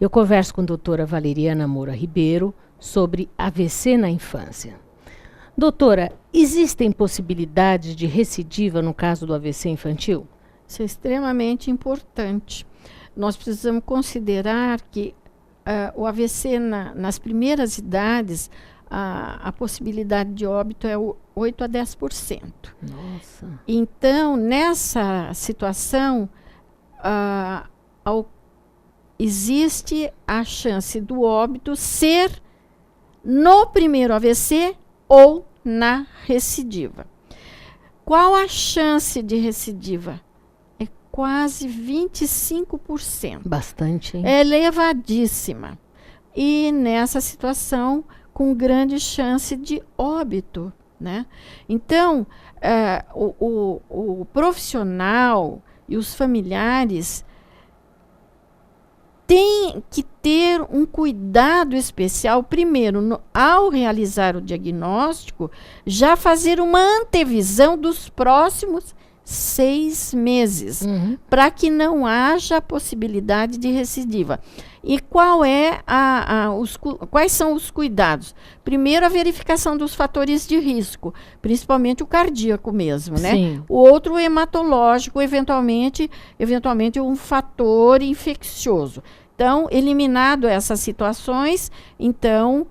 Eu converso com a doutora Valeriana Moura Ribeiro sobre AVC na infância. Doutora, existem possibilidades de recidiva no caso do AVC infantil? Isso é extremamente importante. Nós precisamos considerar que o AVC nas primeiras idades, a possibilidade de óbito é 8 a 10%. Nossa. Então, nessa situação, existe a chance do óbito ser no primeiro AVC ou na recidiva. Qual a chance de recidiva? É quase 25%. Bastante, hein? É elevadíssima. E nessa situação, com grande chance de óbito, né? Então, o profissional e os familiares têm que ter um cuidado especial, primeiro, ao realizar o diagnóstico, já fazer uma antevisão dos próximos 6 meses, para que não haja possibilidade de recidiva. E quais são os cuidados? Primeiro, a verificação dos fatores de risco, principalmente o cardíaco mesmo, né? Sim. O outro, o hematológico, eventualmente um fator infeccioso. Então, eliminado essas situações, então,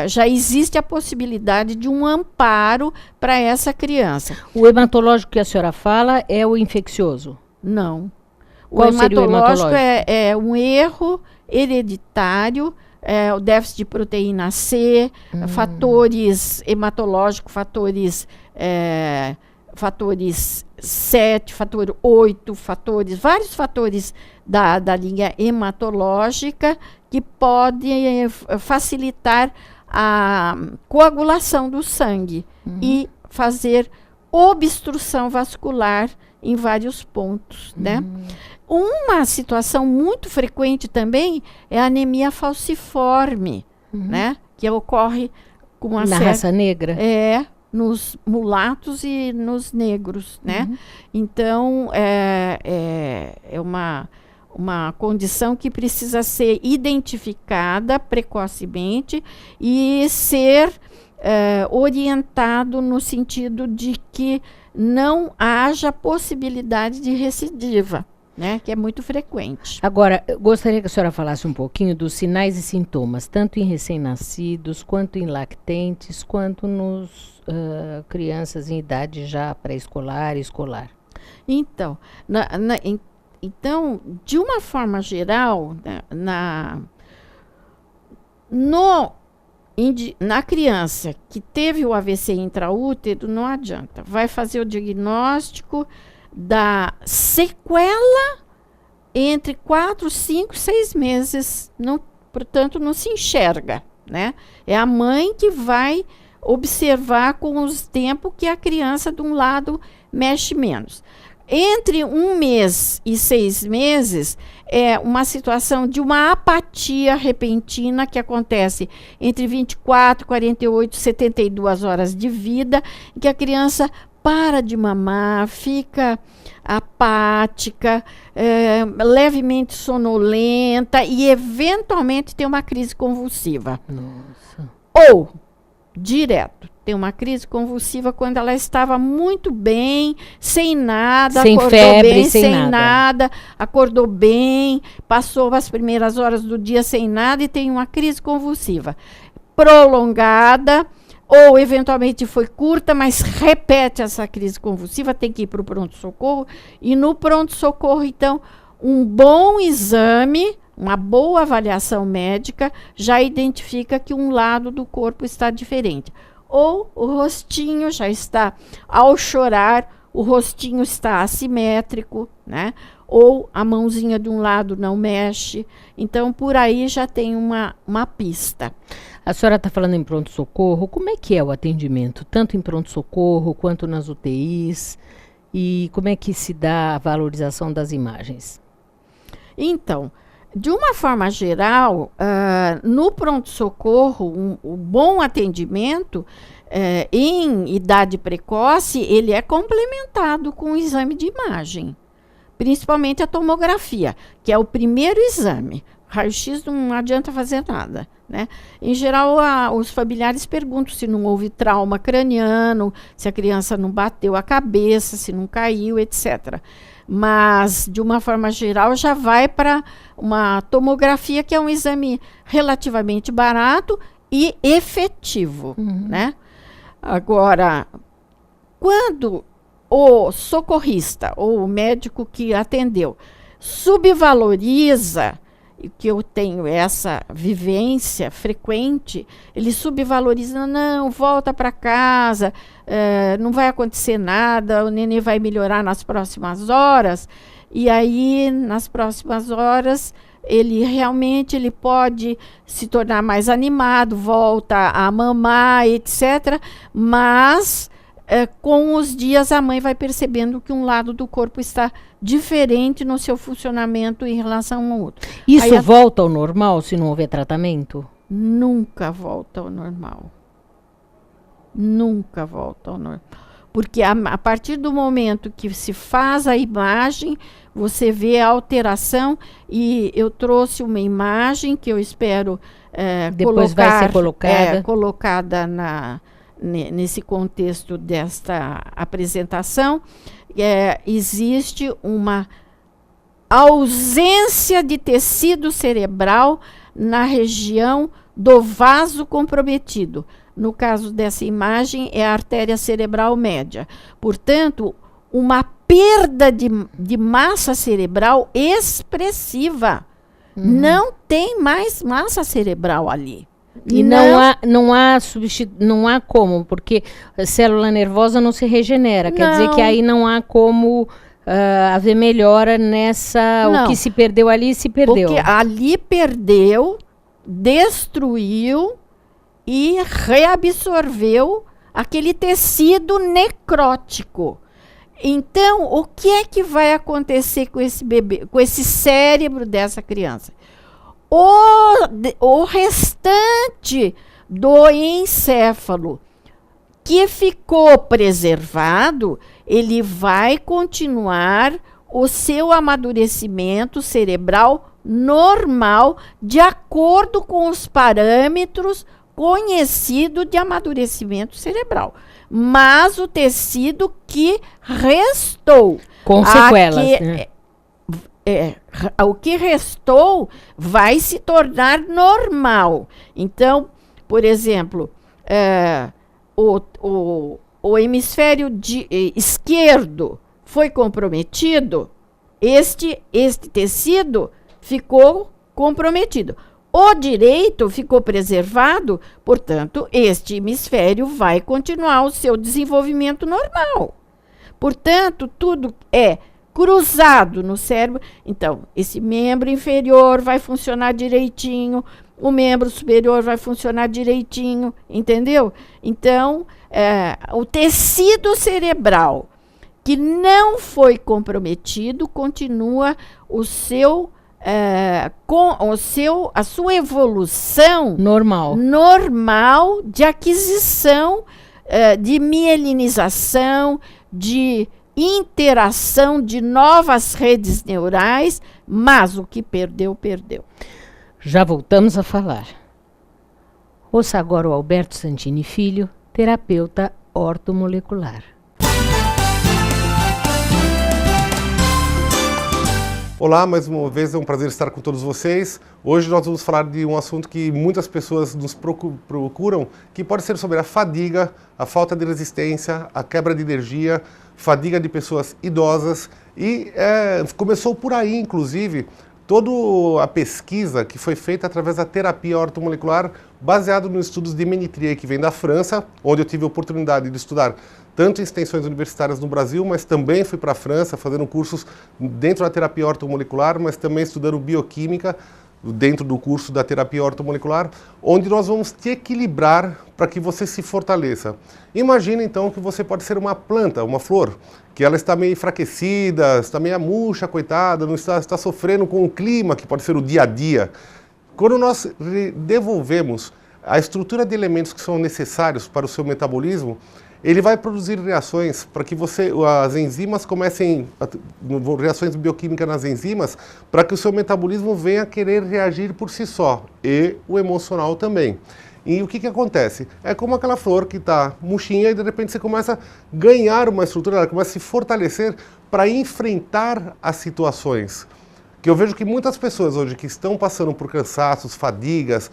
já existe a possibilidade de um amparo para essa criança. O hematológico que a senhora fala é o infeccioso? Não. Qual seria o hematológico? É um erro hereditário, o déficit de proteína C, fatores hematológicos, fatores 7, fator 8, vários fatores da linha hematológica que podem facilitar a coagulação do sangue e fazer obstrução vascular em vários pontos, né? Uma situação muito frequente também é a anemia falciforme, né? Que ocorre com uma na raça negra? Nos mulatos e nos negros, né? Então, é uma condição que precisa ser identificada precocemente e ser orientado no sentido de que não haja possibilidade de recidiva, né? Que é muito frequente. Agora, eu gostaria que a senhora falasse um pouquinho dos sinais e sintomas, tanto em recém-nascidos, quanto em lactentes, quanto nos crianças em idade já pré-escolar e escolar. Então, então, de uma forma geral, na criança que teve o AVC intraútero, não adianta. Vai fazer o diagnóstico da sequela entre 4, 5, 6 meses. Portanto, não se enxerga, né? É a mãe que vai observar com os tempos que a criança, de um lado, mexe menos. Entre 1 mês e 6 meses, é uma situação de uma apatia repentina que acontece entre 24, 48, 72 horas de vida, em que a criança para de mamar, fica apática, levemente sonolenta e, eventualmente, tem uma crise convulsiva. Nossa. Ou, direto, tem uma crise convulsiva quando ela estava muito bem, sem nada, sem acordou febre, bem, sem nada, acordou bem, passou as primeiras horas do dia sem nada e tem uma crise convulsiva prolongada, ou eventualmente foi curta, mas repete essa crise convulsiva, tem que ir para o pronto-socorro. E no pronto-socorro, então, um bom exame, uma boa avaliação médica, já identifica que um lado do corpo está diferente. Ou o rostinho já está, ao chorar, o rostinho está assimétrico, né? Ou a mãozinha de um lado não mexe. Então, por aí já tem uma pista. A senhora está falando em pronto-socorro. Como é que é o atendimento? Tanto em pronto-socorro quanto nas UTIs? E como é que se dá a valorização das imagens? Então, de uma forma geral, no pronto-socorro, o bom atendimento em idade precoce, ele é complementado com o exame de imagem. Principalmente a tomografia, que é o primeiro exame. Raio-X não adianta fazer nada, né? Em geral, os familiares perguntam se não houve trauma craniano, se a criança não bateu a cabeça, se não caiu, etc. Mas, de uma forma geral, já vai para uma tomografia, que é um exame relativamente barato e efetivo, né? Agora, quando o socorrista ou o médico que atendeu subvaloriza, que eu tenho essa vivência frequente, ele subvaloriza, não, volta para casa, não vai acontecer nada, o neném vai melhorar nas próximas horas, e aí, nas próximas horas, ele pode se tornar mais animado, volta a mamar, etc., mas com os dias a mãe vai percebendo que um lado do corpo está diferente no seu funcionamento em relação ao outro. Isso aí, volta ao normal se não houver tratamento? Nunca volta ao normal. Nunca volta ao normal. Porque a partir do momento que se faz a imagem, você vê a alteração, e eu trouxe uma imagem que eu espero depois vai ser colocada nesse contexto desta apresentação. Existe uma ausência de tecido cerebral na região do vaso comprometido. No caso dessa imagem, é a artéria cerebral média. Portanto, uma perda de massa cerebral expressiva. Não tem mais massa cerebral ali. E não há como, porque a célula nervosa não se regenera. Quer dizer que aí não há como haver melhora nessa... Não. O que se perdeu ali, se perdeu. Porque ali perdeu, destruiu e reabsorveu aquele tecido necrótico. Então, o que é que vai acontecer com esse bebê, com esse cérebro dessa criança? O restante do encéfalo que ficou preservado, ele vai continuar o seu amadurecimento cerebral normal, de acordo com os parâmetros conhecidos de amadurecimento cerebral. Mas o tecido que restou, com sequelas, né? O que restou vai se tornar normal. Então, por exemplo, o hemisfério esquerdo foi comprometido, este tecido ficou comprometido. O direito ficou preservado, portanto, este hemisfério vai continuar o seu desenvolvimento normal. Portanto, tudo é cruzado no cérebro. Então, esse membro inferior vai funcionar direitinho, o membro superior vai funcionar direitinho, entendeu? Então, o tecido cerebral que não foi comprometido continua a sua evolução normal de aquisição, de mielinização, de interação de novas redes neurais, mas o que perdeu, perdeu. Já voltamos a falar. Ouça agora o Alberto Santini Filho, terapeuta ortomolecular. Olá, mais uma vez é um prazer estar com todos vocês. Hoje nós vamos falar de um assunto que muitas pessoas nos procuram, que pode ser sobre a fadiga, a falta de resistência, a quebra de energia, fadiga de pessoas idosas. E começou por aí, inclusive, toda a pesquisa que foi feita através da terapia ortomolecular, baseado nos estudos de Ménitrier, que vem da França, onde eu tive a oportunidade de estudar tanto em extensões universitárias no Brasil, mas também fui para a França fazendo cursos dentro da terapia ortomolecular, mas também estudando bioquímica dentro do curso da terapia ortomolecular, onde nós vamos te equilibrar para que você se fortaleça. Imagina então que você pode ser uma planta, uma flor, que ela está meio enfraquecida, está meio murcha, coitada, não está sofrendo com o clima, que pode ser o dia a dia. Quando nós devolvemos a estrutura de elementos que são necessários para o seu metabolismo, ele vai produzir reações para que as enzimas comecem, reações bioquímicas nas enzimas, para que o seu metabolismo venha a querer reagir por si só, e o emocional também. E o que acontece? É como aquela flor que está murchinha e de repente você começa a ganhar uma estrutura, ela começa a se fortalecer para enfrentar as situações. Que eu vejo que muitas pessoas hoje que estão passando por cansaços, fadigas,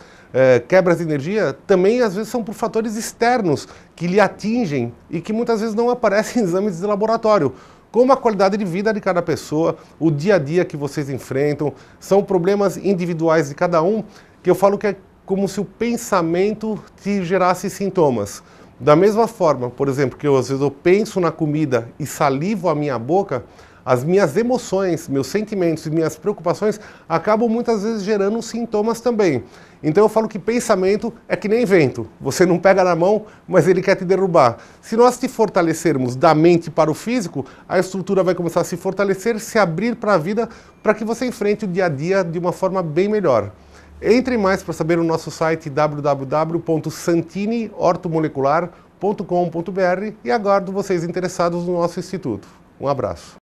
quebras de energia, também às vezes são por fatores externos que lhe atingem e que muitas vezes não aparecem em exames de laboratório. Como a qualidade de vida de cada pessoa, o dia a dia que vocês enfrentam, são problemas individuais de cada um, que eu falo que é como se o pensamento te gerasse sintomas. Da mesma forma, por exemplo, que às vezes eu penso na comida e salivo a minha boca, as minhas emoções, meus sentimentos e minhas preocupações acabam muitas vezes gerando sintomas também. Então eu falo que pensamento é que nem vento. Você não pega na mão, mas ele quer te derrubar. Se nós te fortalecermos da mente para o físico, a estrutura vai começar a se fortalecer, se abrir para a vida, para que você enfrente o dia a dia de uma forma bem melhor. Entre mais para saber no nosso site www.santiniortomolecular.com.br e aguardo vocês interessados no nosso instituto. Um abraço.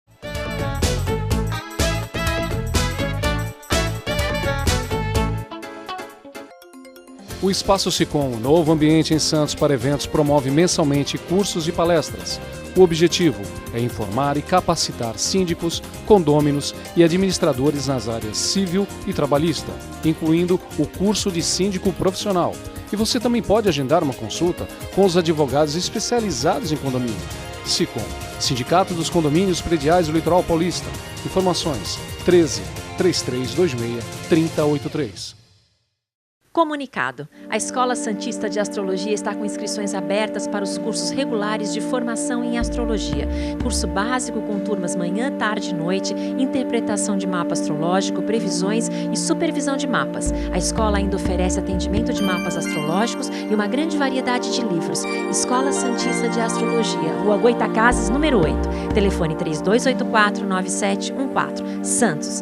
O Espaço Sicom, novo ambiente em Santos para eventos, promove mensalmente cursos e palestras. O objetivo é informar e capacitar síndicos, condôminos e administradores nas áreas civil e trabalhista, incluindo o curso de síndico profissional. E você também pode agendar uma consulta com os advogados especializados em condomínio. Sicom, Sindicato dos Condomínios Prediais do Litoral Paulista. Informações 13 3326 3083. Comunicado. A Escola Santista de Astrologia está com inscrições abertas para os cursos regulares de formação em astrologia. Curso básico com turmas manhã, tarde e noite, interpretação de mapa astrológico, previsões e supervisão de mapas. A escola ainda oferece atendimento de mapas astrológicos e uma grande variedade de livros. Escola Santista de Astrologia, Rua Goitacazes, número 8. Telefone 3284-9714. Santos.